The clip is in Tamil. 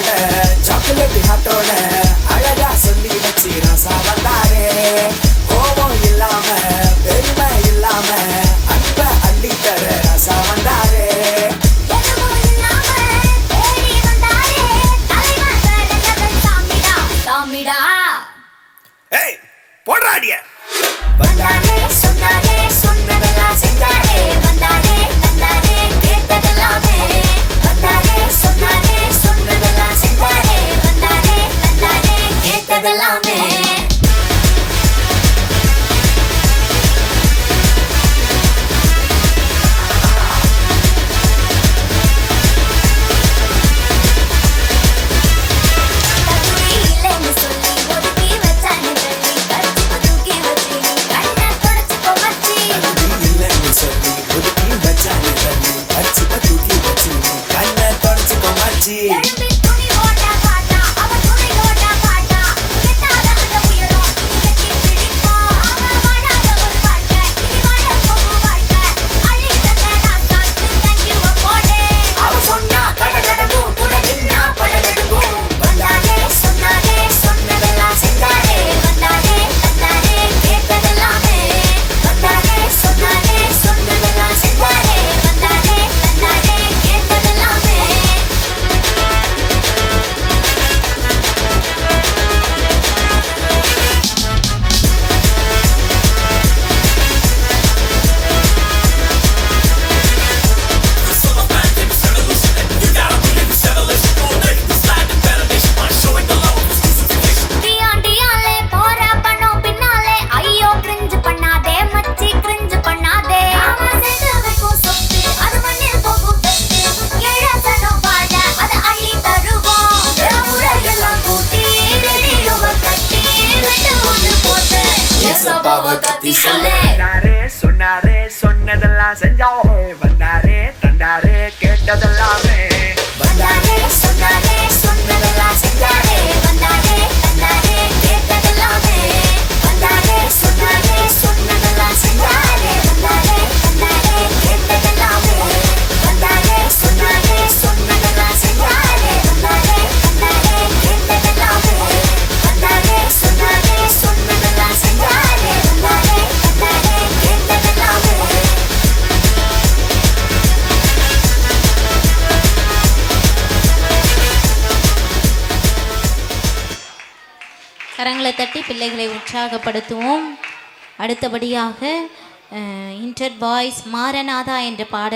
போல சாக்லேட் ஹாட்டோட அழகா சொல்லி வச்சு ராசா வந்தாரே. கோபம் இல்லாம பெருமை இல்லாம அன்ப அள்ளி தர ராசா வந்தாரே. போடுறாடிய வந்தாரே சொன்னாரே சொன்னதெல்லாம் செஞ்சாரே. வந்தாரே தந்தாரே கேட்டதெல்லாமே. வந்தாரே சொன்னாரே சொன்னதெல்லாம் செஞ்சாரே. வந்தாரே தந்தாரே கேட்டதெல்லாமே. சொன்னாரே சொன்னதெல்லாம் செஞ்சாரே. வந்தாரே தந்தாரே கேட்டதெல்லாமே. வந்தாரே சொன்னாரே சொன்னதெல்லாம் செஞ்சாரே. வந்தாரே தந்தாரே கேட்டதெல்லாமே. வந்தாரே சொன்னாரே சொன்னதெல்லாம் செஞ்சாரே. வந்தாரே தந்தாரே கேட்டதெல்லாமே. வந்தாரே சொன்னாரே சொன்னதெல்லாம் செஞ்சாரே. வந்தாரே தந்தாரே கேட்டதெல்லாமே. வந்தாரே சொன்னாரே சொன்னதெல்லாம் செஞ்சாரே. வந்தாரே தந்தாரே கேட்டதெல்லாமே. கரங்களை தட்டி பிள்ளைகளை உற்சாகப்படுத்துவோம். அடுத்தபடியாக இன்டர் பாய்ஸ் மாரநாதா என்ற பாடல்